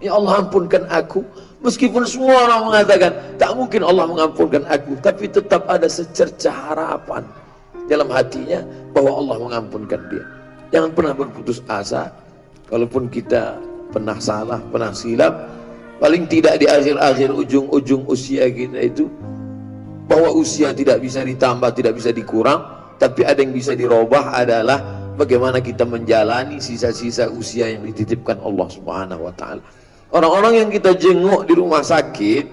Ya Allah, ampunkan aku. Meskipun semua orang mengatakan tak mungkin Allah mengampunkan aku, tapi tetap ada secercah harapan dalam hatinya bahwa Allah mengampunkan dia. Jangan pernah berputus asa. Walaupun kita pernah salah, pernah silap, paling tidak di akhir-akhir ujung-ujung usia kita itu, bahwa usia tidak bisa ditambah, tidak bisa dikurang, tapi ada yang bisa dirubah adalah bagaimana kita menjalani sisa-sisa usia yang dititipkan Allah Subhanahu wa ta'ala. Orang-orang yang kita jenguk di rumah sakit,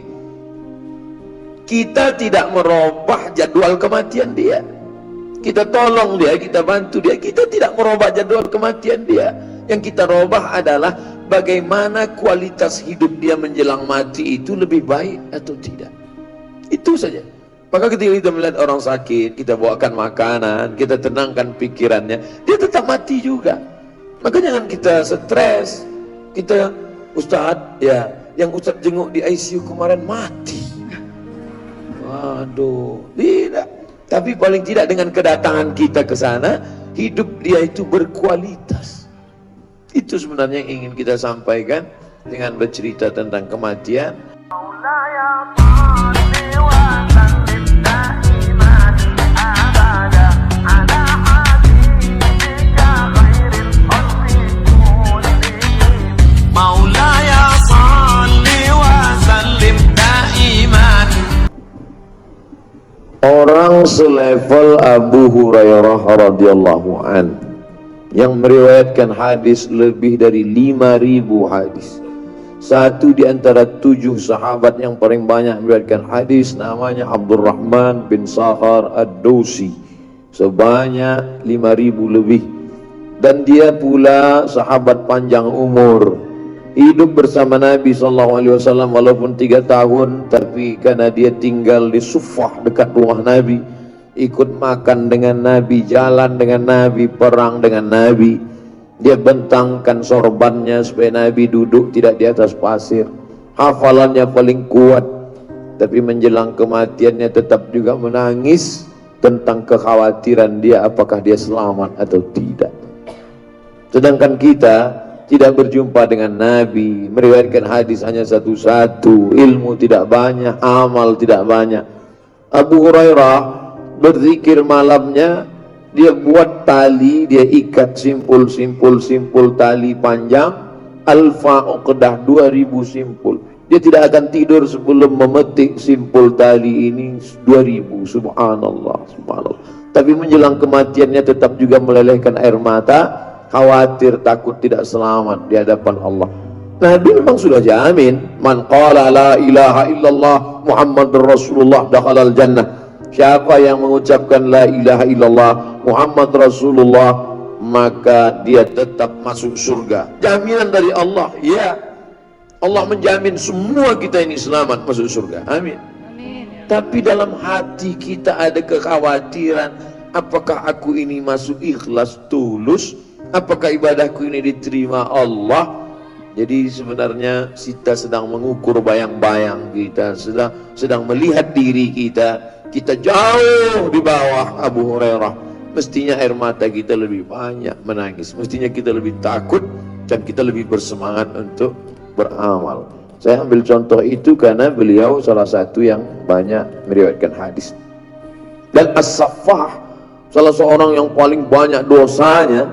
kita tidak merubah jadwal kematian dia. Kita tolong dia, kita bantu dia, kita tidak merubah jadwal kematian dia. Yang kita rubah adalah bagaimana kualitas hidup dia menjelang mati itu lebih baik atau tidak. Itu saja. Maka ketika kita melihat orang sakit, kita bawakan makanan, kita tenangkan pikirannya, dia tetap mati juga. Maka jangan kita stres. Kita, Ustadz, ya, yang Ustadz jenguk di ICU kemarin mati. Waduh, tidak. Tapi paling tidak dengan kedatangan kita ke sana, hidup dia itu berkualitas. Itu sebenarnya yang ingin kita sampaikan dengan bercerita tentang kematian. Orang selevel Abu Hurairah radhiyallahu an yang meriwayatkan hadis lebih dari 5.000 hadis. Satu di antara 7 sahabat yang paling banyak meriwayatkan hadis namanya Abdurrahman bin Sakhar ad-Dausi, sebanyak 5.000 lebih. Dan dia pula sahabat panjang umur, hidup bersama Nabi SAW walaupun 3 tahun, tapi karena dia tinggal di Suffah dekat rumah Nabi, ikut makan dengan Nabi, jalan dengan Nabi, perang dengan Nabi. Dia bentangkan sorbannya supaya Nabi duduk tidak di atas pasir. Hafalannya paling kuat, tapi menjelang kematiannya tetap juga menangis tentang kekhawatiran dia apakah dia selamat atau tidak. Sedangkan kita tidak berjumpa dengan Nabi, meriwayatkan hadis hanya satu-satu, ilmu tidak banyak, amal tidak banyak. Abu Hurairah berzikir malamnya, dia buat tali, dia ikat simpul tali panjang, alfa uqdah, 2000 simpul. Dia tidak akan tidur sebelum memetik simpul tali ini 2000. Subhanallah, subhanallah. Tapi menjelang kematiannya tetap juga melelehkan air mata, khawatir takut tidak selamat di hadapan Allah. Nabi memang sudah jamin, man qala la ilaha illallah Muhammadur Rasulullah dakhalal jannah. Siapa yang mengucapkan la ilaha illallah Muhammad Rasulullah, maka dia tetap masuk surga. Jaminan dari Allah, ya. Allah menjamin semua kita ini selamat masuk surga. Amin. Tapi dalam hati kita ada kekhawatiran, apakah aku ini masuk ikhlas tulus? Apakah ibadahku ini diterima Allah? Jadi sebenarnya kita sedang mengukur bayang-bayang kita, sedang melihat diri kita. Kita jauh di bawah Abu Hurairah. Mestinya air mata kita lebih banyak menangis. Mestinya kita lebih takut dan kita lebih bersemangat untuk beramal. Saya ambil contoh itu karena beliau salah satu yang banyak meriwayatkan hadis. Dan As-Saffah, salah seorang yang paling banyak dosanya,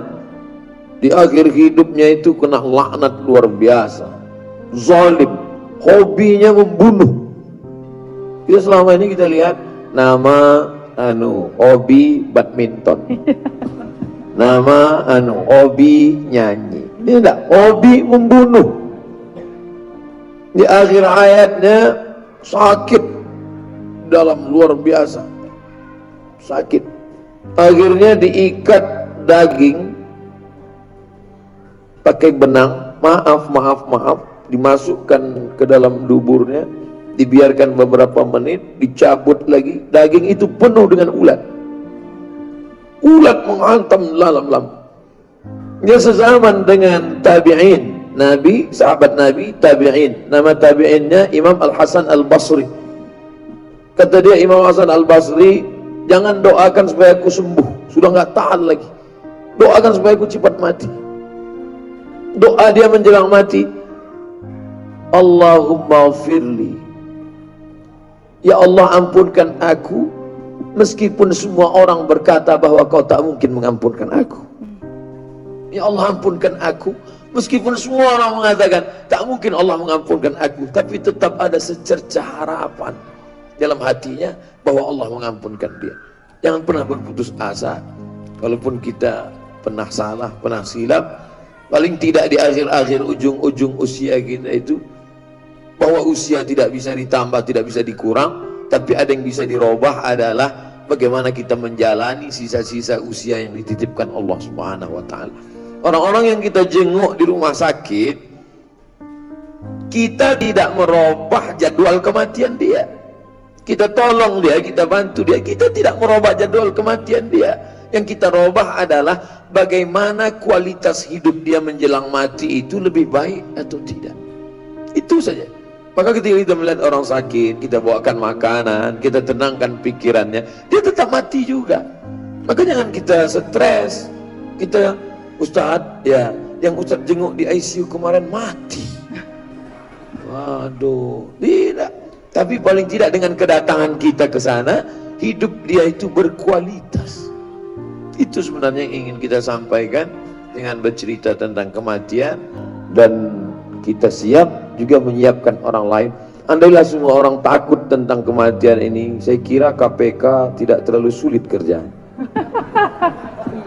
di akhir hidupnya itu kena laknat luar biasa, zalim, hobinya membunuh. Kita selama ini kita lihat nama hobi badminton, nama hobi nyanyi. Ini enggak, hobi membunuh. Di akhir hayatnya sakit dalam luar biasa, sakit. Akhirnya diikat daging pakai benang, maaf, dimasukkan ke dalam duburnya, dibiarkan beberapa menit, dicabut lagi, daging itu penuh dengan ulat. Ulat menghantam dalam lambung. Dia sezaman dengan tabi'in, Nabi, sahabat Nabi, tabi'in. Nama tabi'innya Imam Al-Hasan Al-Basri. Kata dia, Imam Hasan Al-Basri, jangan doakan supaya aku sembuh, sudah nggak tahan lagi. Doakan supaya aku cepat mati. Doa dia menjelang mati, Allahumma firli, ya Allah ampunkan aku, meskipun semua orang berkata bahwa kau tak mungkin mengampunkan aku. Ya Allah ampunkan aku, meskipun semua orang mengatakan tak mungkin Allah mengampunkan aku, tapi tetap ada secerca harapan dalam hatinya bahwa Allah mengampunkan dia. Jangan pernah berputus asa. Walaupun kita pernah salah, pernah silap, paling tidak di akhir-akhir ujung-ujung usia kita itu, bahwa usia tidak bisa ditambah, tidak bisa dikurang, tapi ada yang bisa dirubah adalah bagaimana kita menjalani sisa-sisa usia yang dititipkan Allah Subhanahu wa ta'ala. Orang-orang yang kita jenguk di rumah sakit, kita tidak merubah jadwal kematian dia. Kita tolong dia, kita bantu dia, kita tidak merubah jadwal kematian dia. Yang kita rubah adalah bagaimana kualitas hidup dia menjelang mati itu lebih baik atau tidak. Itu saja. Maka ketika kita melihat orang sakit, kita bawakan makanan, kita tenangkan pikirannya, dia tetap mati juga. Maka jangan kita stres. Kita, Ustadz, ya, yang Ustadz jenguk di ICU kemarin mati. Waduh, tidak. Tapi paling tidak dengan kedatangan kita ke sana, hidup dia itu berkualitas. Itu sebenarnya yang ingin kita sampaikan dengan bercerita tentang kematian, dan kita siap juga menyiapkan orang lain. Andailah semua orang takut tentang kematian ini, saya kira KPK tidak terlalu sulit kerjaan.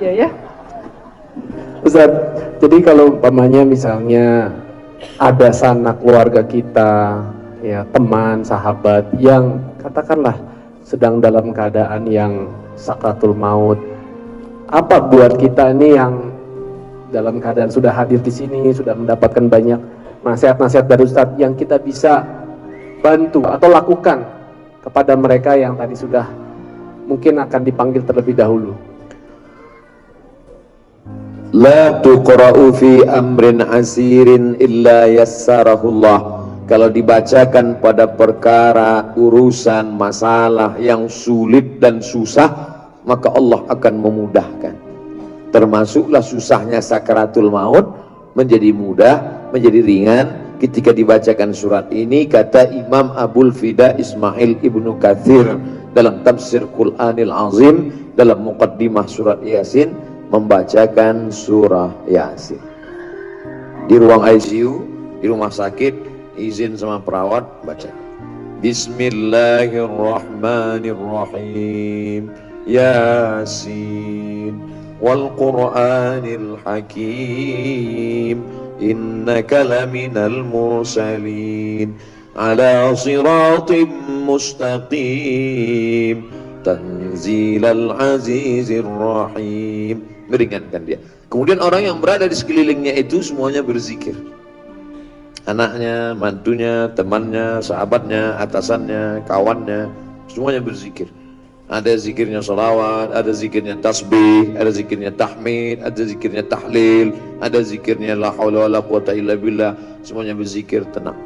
Iya ya. Ustaz, jadi kalau umpamanya misalnya ada sanak keluarga kita, ya teman, sahabat yang katakanlah sedang dalam keadaan yang sakratul maut, apa buat kita ini yang dalam keadaan sudah hadir di sini, sudah mendapatkan banyak nasihat-nasihat dari Ustadz yang kita bisa bantu atau lakukan kepada mereka yang tadi sudah mungkin akan dipanggil terlebih dahulu? La tuqra'u fi amrin asirin illa yassarahullah. Kalau dibacakan pada perkara, urusan, masalah yang sulit dan susah, maka Allah akan memudahkan. Termasuklah susahnya sakaratul maut menjadi mudah, menjadi ringan ketika dibacakan surat ini. Kata Imam Abul Fida Ismail Ibnu Katsir dalam tafsir Qur'anil Azim, dalam muqaddimah surat Yasin, membacakan surah Yasin di ruang ICU, di rumah sakit, izin sama perawat, baca Bismillahirrahmanirrahim, Yasin wal Qur'anil Hakim, innaka laminal mursalin ala siratim mustaqim tanzilal azizir rahim. Meringankan dia. Kemudian orang yang berada di sekelilingnya itu semuanya berzikir. Anaknya, mantunya, temannya, sahabatnya, atasannya, kawannya, semuanya berzikir. Ada zikirnya salawat, ada zikirnya tasbih, ada zikirnya tahmid, ada zikirnya tahlil, ada zikirnya la haula wala quwata illa billah. Semuanya berzikir tenang.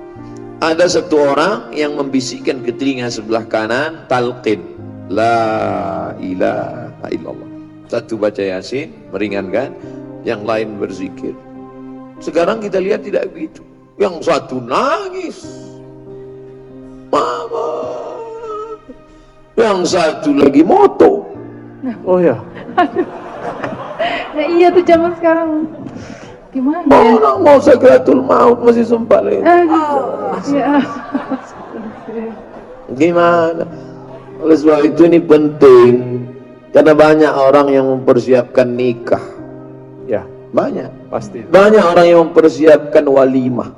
Ada satu orang yang membisikkan ke telinga sebelah kanan talqin, la ilaha illallah. Satu baca Yasin, meringankan, yang lain berzikir. Sekarang kita lihat tidak begitu. Yang satu nangis, mama. Yang satu lagi moto. Oh ya. Nah iya tuh zaman sekarang. Gimana ya? Orang mau sakratul maut masih sempat lagi. Ya. Gimana? Oleh sebab itu ini penting. Karena banyak orang yang mempersiapkan nikah. Ya, Banyak. pasti. Banyak orang yang mempersiapkan walimah.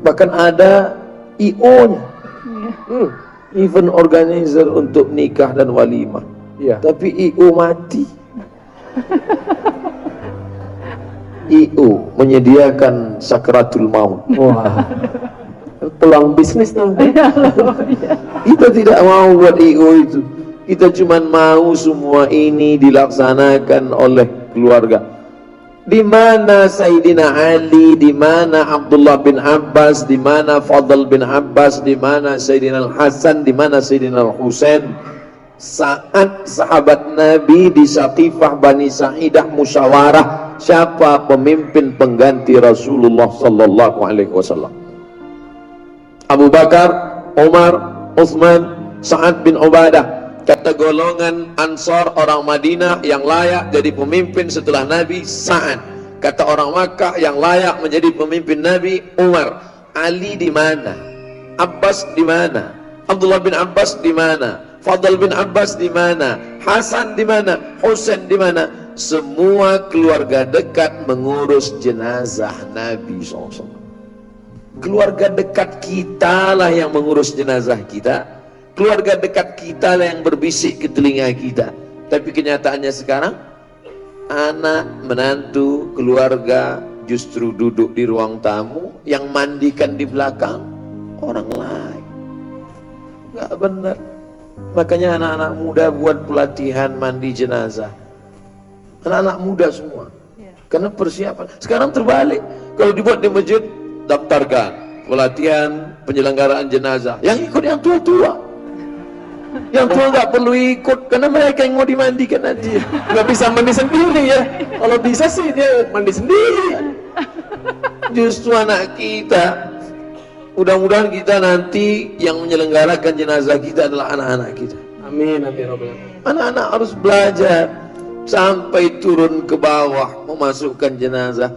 Bahkan ada IO-nya. Event organizer untuk nikah dan walimah. Iya. Tapi IO mati. IO menyediakan sakratul maut. Wah. Peluang bisnis tuh. Kita tidak mau buat IO itu. Kita cuma mau semua ini dilaksanakan oleh keluarga. Di mana Sayyidina Ali, di mana Abdullah bin Abbas, di mana Fadl bin Abbas, di mana Sayyidina Al-Hasan, di mana Sayyidina Al-Husain. saat sahabat Nabi di Saqifah Bani Sa'idah musyawarah siapa pemimpin pengganti Rasulullah sallallahu alaihi wasallam. Abu Bakar, Umar, Utsman, Sa'ad bin Ubadah. Kata golongan Ansar orang Madinah yang layak jadi pemimpin setelah Nabi, Sa'ad. Kata orang Makkah yang layak menjadi pemimpin Nabi, Umar. Ali di mana? Abbas di mana? Abdullah bin Abbas di mana? Fadl bin Abbas di mana? Hasan di mana? Husain di mana? Semua keluarga dekat mengurus jenazah Nabi SAW. Keluarga dekat kita lah yang mengurus jenazah kita. Keluarga dekat kita lah yang berbisik ke telinga kita. Tapi kenyataannya sekarang, anak, menantu, keluarga justru duduk di ruang tamu, yang mandikan di belakang orang lain. Nggak benar. Makanya anak-anak muda buat pelatihan mandi jenazah. Anak-anak muda semua. Karena persiapan. Sekarang terbalik. Kalau dibuat di masjid, daftarkan pelatihan penyelenggaraan jenazah. Yang ikut yang tua-tua. Yang tua nggak perlu ikut karena mereka yang mau dimandikan nanti. Nggak bisa mandi sendiri ya. Kalau bisa sih dia mandi sendiri. Justru anak kita, mudah-mudahan kita nanti yang menyelenggarakan jenazah kita adalah anak-anak kita. Amin, amin, Robbal alamin. Anak-anak harus belajar sampai turun ke bawah memasukkan jenazah,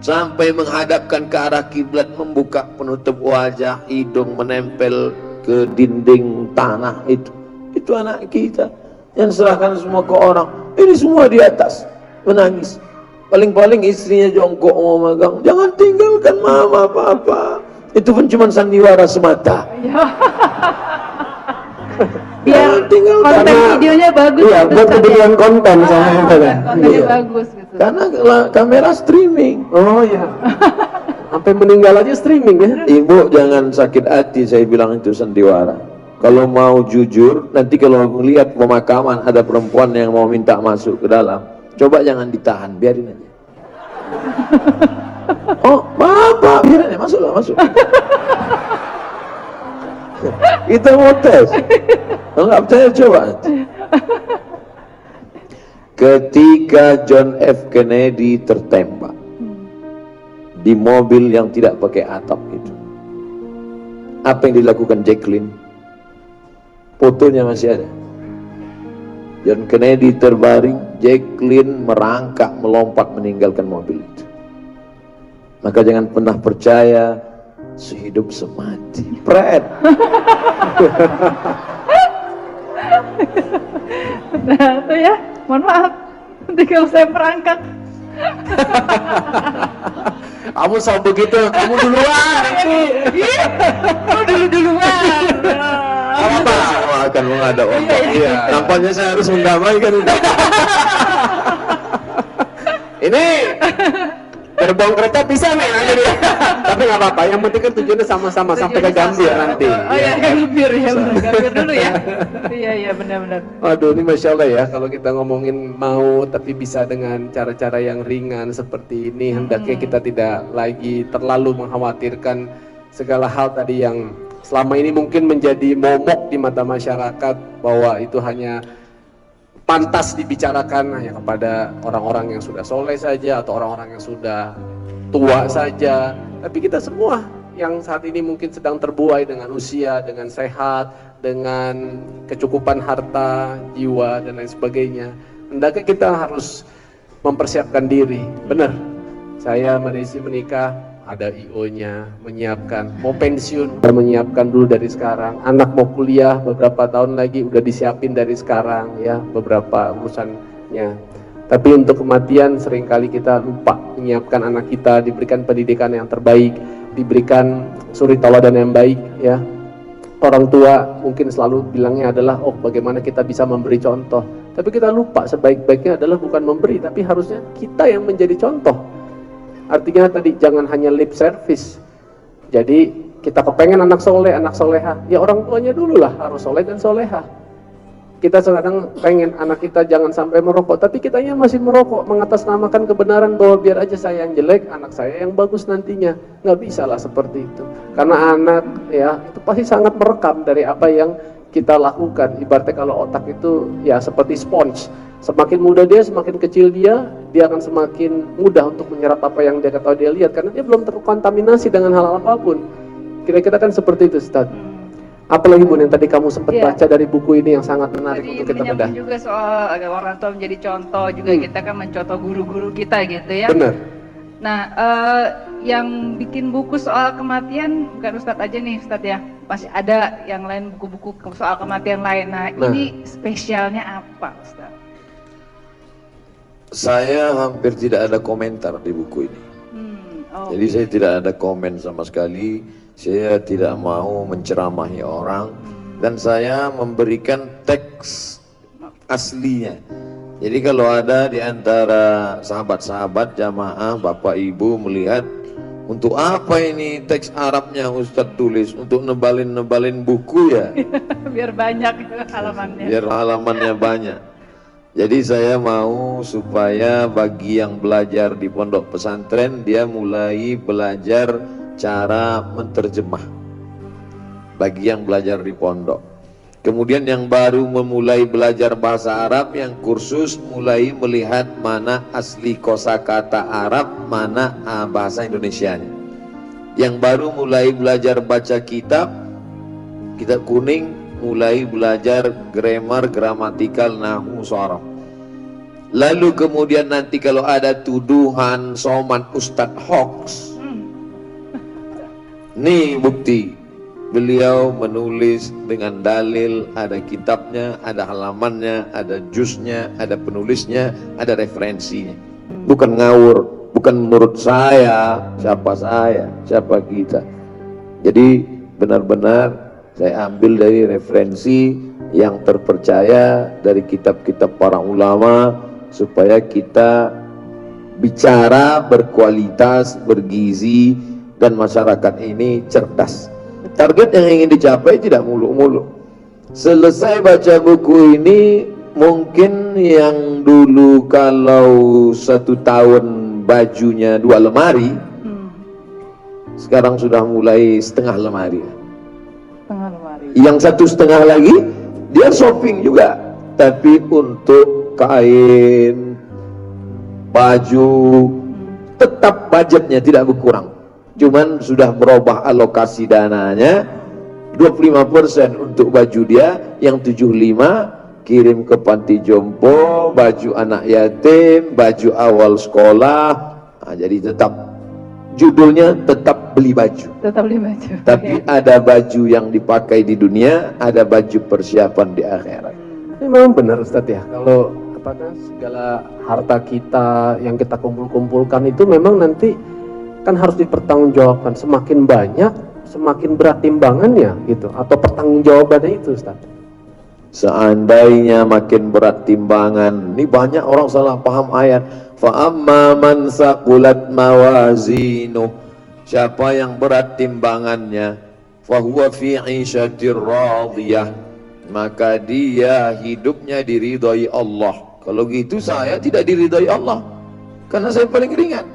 sampai menghadapkan ke arah kiblat, membuka penutup wajah, hidung menempel ke dinding tanah. Itu anak kita yang serahkan semua ke orang. Ini semua di atas menangis. Paling-paling istrinya jongkok mau magang, jangan tinggalkan mama papa. Itu pun cuma sandiwara semata. Biar konten videonya bagus. Iya, buat kebutuhan konten soalnya kan. Kontennya bagus gitu. Karena kamera streaming. Oh iya. Sampai meninggal aja streaming ya. Ibu jangan sakit hati, saya bilang itu sandiwara. Kalau mau jujur, nanti kalau melihat pemakaman ada perempuan yang mau minta masuk ke dalam, coba jangan ditahan, biarin aja. Oh, bapak, biarin aja, masuklah, masuk. Kita mau tes. Kalau nggak percaya coba. Ketika John F. Kennedy tertembak di mobil yang tidak pakai atap itu, apa yang dilakukan Jacqueline? Fotonya masih ada. John Kennedy terbaring, Jacqueline merangkak melompat meninggalkan mobil itu. Maka jangan pernah percaya sehidup semati. Fred. Nah itu ya, mohon maaf nanti kalau saya merangkak. Kamu selalu begitu, kamu duluan nanti. Kamu duluan. Apa? Semua akan menghadap Allah. Iya. Nampaknya saya harus mendamaikan ini. Ini gerbong kereta bisa nih nanti dia. Tapi nggak apa-apa, yang penting kan tujuannya sama-sama sampai ke Gambir nanti. Oh iya, Gambir ya, benar. Gambir dulu ya. Iya benar-benar. Waduh, ini Masya Allah ya, kalau kita ngomongin mau tapi bisa dengan cara-cara yang ringan seperti ini, hendaknya kita tidak lagi terlalu mengkhawatirkan segala hal tadi yang selama ini mungkin menjadi momok di mata masyarakat, bahwa itu hanya pantas dibicarakan hanya kepada orang-orang yang sudah soleh saja atau orang-orang yang sudah tua saja. Tapi kita semua yang saat ini mungkin sedang terbuai dengan usia, dengan sehat, dengan kecukupan harta, jiwa, dan lain sebagainya, hendaknya kita harus mempersiapkan diri. Benar, saya Madesi menikah, ada IO-nya, menyiapkan, mau pensiun, udah menyiapkan dulu dari sekarang. Anak mau kuliah beberapa tahun lagi, udah disiapin dari sekarang ya, beberapa urusannya. Tapi untuk kematian seringkali kita lupa menyiapkan anak kita, diberikan pendidikan yang terbaik, diberikan suri tauladan yang baik ya. Orang tua mungkin selalu bilangnya adalah, oh bagaimana kita bisa memberi contoh. Tapi kita lupa sebaik-baiknya adalah bukan memberi, tapi harusnya kita yang menjadi contoh. Artinya tadi jangan hanya lip service. Jadi kita kepengen anak soleh, anak soleha, ya orang tuanya dulu lah harus soleh dan soleha. Kita sekarang pengen anak kita jangan sampai merokok, tapi kitanya masih merokok, mengatasnamakan kebenaran bahwa biar aja saya yang jelek, anak saya yang bagus nantinya. Nggak bisa lah seperti itu. Karena anak ya itu pasti sangat merekam dari apa yang kita lakukan. Ibaratnya kalau otak itu ya seperti sponge, semakin muda dia, semakin kecil dia akan semakin mudah untuk menyerap apa yang dia ketahui dia lihat, karena dia belum terkontaminasi dengan hal apapun. Kira-kira kan seperti itu, Ustaz. Apalagi Bun yang tadi kamu sempat baca dari buku ini yang sangat menarik untuk kita bedah. Juga soal orang tua menjadi contoh, juga kita kan mencontoh guru-guru kita gitu ya. Benar. Nah, yang bikin buku soal kematian bukan Ustadz aja nih Ustadz ya, masih ada yang lain buku-buku soal kematian lain. Nah, ini spesialnya apa Ustadz? Saya hampir tidak ada komentar di buku ini. Jadi saya tidak ada komen sama sekali. Saya tidak mau menceramahi orang, dan saya memberikan teks aslinya. Jadi kalau ada di antara sahabat-sahabat jamaah, bapak ibu melihat, untuk apa ini teks Arabnya Ustadz tulis? Untuk nebalin buku ya? Biar banyak halamannya. Biar halamannya banyak. Jadi saya mau supaya bagi yang belajar di pondok pesantren, dia mulai belajar cara menterjemah. Bagi yang belajar di pondok. Kemudian yang baru memulai belajar bahasa Arab, yang kursus mulai melihat mana asli kosakata Arab, mana bahasa Indonesianya. Yang baru mulai belajar baca kitab kuning, mulai belajar grammar, gramatikal, nahwu, sorof. Lalu kemudian nanti kalau ada tuduhan soman Ustadz hoax, nih bukti. Beliau menulis dengan dalil, ada kitabnya, ada halamannya, ada jusnya, ada penulisnya, ada referensinya. Bukan ngawur, bukan menurut saya, siapa kita. Jadi benar-benar saya ambil dari referensi yang terpercaya dari kitab-kitab para ulama, supaya kita bicara berkualitas, bergizi, dan masyarakat ini cerdas. Target yang ingin dicapai tidak muluk-muluk. Selesai baca buku ini, mungkin yang dulu kalau 1 tahun bajunya 2 lemari, sekarang sudah mulai setengah lemari. Yang 1,5 lagi, dia shopping juga, tapi untuk kain, baju, tetap budgetnya tidak berkurang. Cuman sudah merubah alokasi dananya, 25% untuk baju dia, yang 75 kirim ke panti jompo, baju anak yatim, baju awal sekolah. Nah, jadi tetap judulnya tetap beli baju. Tetap beli baju. Tapi ada baju yang dipakai di dunia, ada baju persiapan di akhirat. Ini memang benar Ustadz ya, kalau segala harta kita yang kita kumpulkan itu memang nanti kan harus dipertanggungjawabkan. Semakin banyak, semakin berat timbangannya gitu, atau pertanggungjawabannya itu Ustaz. Seandainya makin berat timbangan, ini banyak orang salah paham ayat. Fa amma man saqulat mawazinu, siapa yang berat timbangannya, fa huwa fi 'ishatir radiyah, maka dia hidupnya diridhai Allah. Kalau gitu saya tidak diridhai Allah, karena saya paling ringan.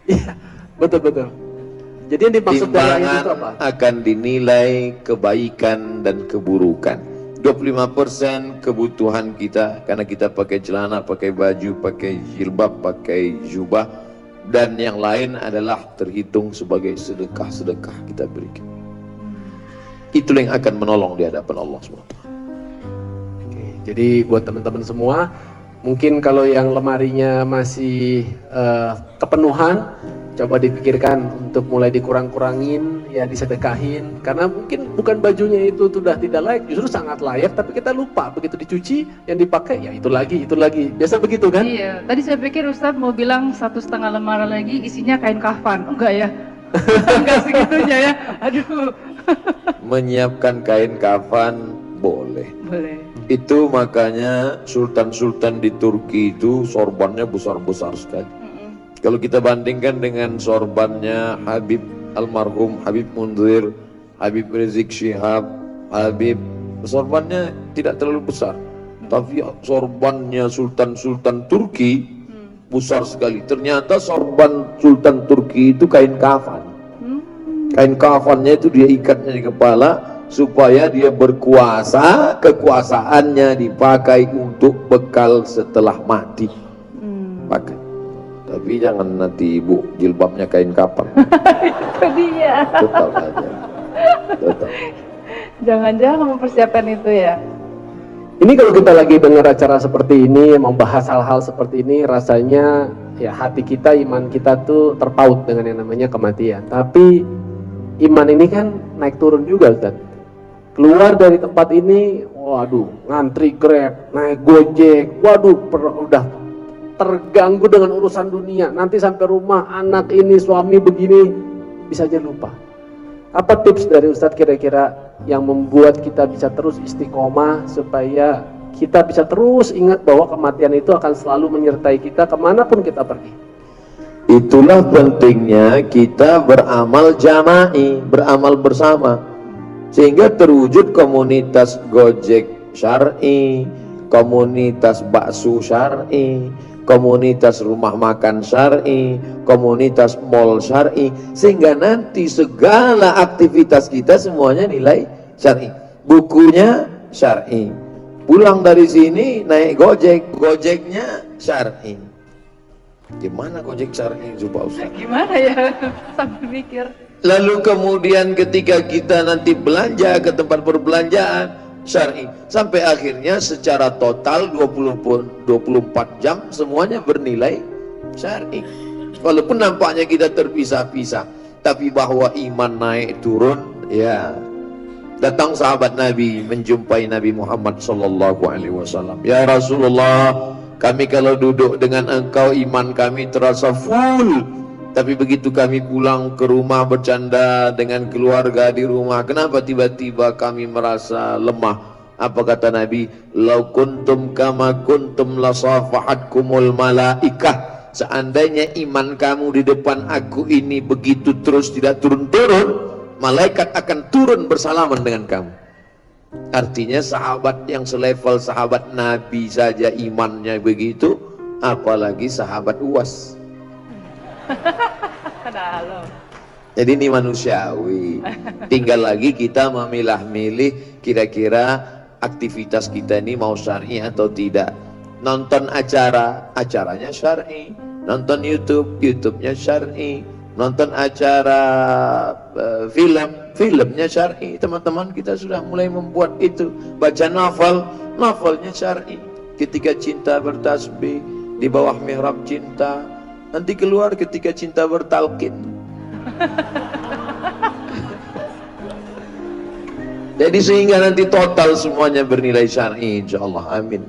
Iya, betul. Jadi yang dimaksud dengan itu apa? Akan dinilai kebaikan dan keburukan. 25% kebutuhan kita, karena kita pakai celana, pakai baju, pakai jilbab, pakai jubah, dan yang lain adalah terhitung sebagai sedekah kita berikan. Itu yang akan menolong di hadapan Allah SWT. Oke, jadi buat teman-teman semua, mungkin kalau yang lemarinya masih kepenuhan, coba dipikirkan untuk mulai dikurang-kurangin, ya disedekahin. Karena mungkin bukan bajunya itu sudah tidak layak, justru sangat layak, tapi kita lupa, begitu dicuci, yang dipakai ya itu lagi. Biasa begitu kan? Iya, tadi saya pikir Ustadz mau bilang 1,5 lemari lagi isinya kain kafan. Enggak ya? Enggak segitunya ya? Aduh. Menyiapkan kain kafan boleh. Itu makanya sultan-sultan di Turki itu sorbannya besar-besar sekali. Kalau kita bandingkan dengan sorbannya almarhum Habib Munzir, Habib Rizik Syihab, sorbannya tidak terlalu besar. Tapi sorbannya sultan-sultan Turki besar sekali. Ternyata sorban sultan Turki itu kain kafan. Kain kafannya itu dia ikatnya di kepala, supaya dia berkuasa, kekuasaannya dipakai untuk bekal setelah mati. Pakai. Tapi jangan nanti ibu jilbabnya kain kapan. Itu dia. Tetap aja. Tetap. Jangan-jangan mempersiapkan itu ya. Ini kalau kita lagi dengar acara seperti ini, membahas hal-hal seperti ini, rasanya ya hati kita, iman kita tuh terpaut dengan yang namanya kematian. Tapi iman ini kan naik turun juga, Ustaz. Keluar dari tempat ini, waduh, ngantri Grab, naik Gojek, waduh, udah terganggu dengan urusan dunia. Nanti sampai rumah, anak ini, suami begini, bisa aja lupa. Apa tips dari Ustadz kira-kira yang membuat kita bisa terus istiqomah supaya kita bisa terus ingat bahwa kematian itu akan selalu menyertai kita kemanapun kita pergi? Itulah pentingnya kita beramal jama'i, beramal bersama, sehingga terwujud komunitas Gojek syar'i, komunitas bakso syar'i, komunitas rumah makan syar'i, komunitas mall syar'i, sehingga nanti segala aktivitas kita semuanya nilai syar'i. Bukunya syar'i, pulang dari sini naik Gojek, Gojeknya syar'i. Gimana Gojek syar'i coba Ustaz? Gimana ya? Sambil mikir. Lalu kemudian ketika kita nanti belanja ke tempat perbelanjaan syar'i, sampai akhirnya secara total 24 jam semuanya bernilai syar'i. Walaupun nampaknya kita terpisah-pisah, tapi bahwa iman naik turun, ya. Datang sahabat Nabi menjumpai Nabi Muhammad SAW. Ya Rasulullah, kami kalau duduk dengan engkau iman kami terasa full, tapi begitu kami pulang ke rumah bercanda dengan keluarga di rumah, kenapa tiba-tiba kami merasa lemah? Apa kata Nabi? Lau kuntum kama kuntum lasafahatkumul malaikah. Seandainya iman kamu di depan aku ini begitu terus tidak turun-turun, malaikat akan turun bersalaman dengan kamu. Artinya sahabat yang selevel sahabat Nabi saja imannya begitu, apalagi sahabat UAS. Jadi ini manusiawi. Tinggal lagi kita memilah-milih kira-kira aktivitas kita ini mau syar'i atau tidak. Nonton acara, acaranya syar'i. Nonton YouTube, YouTube-nya syar'i. Nonton acara film, filmnya syar'i. Teman-teman kita sudah mulai membuat itu. Baca novel, novelnya syar'i. Ketika cinta bertasbih di bawah mihrab cinta, nanti keluar ketika cinta bertalqin. Jadi sehingga nanti total semuanya bernilai syar'i, insyaallah. Amin.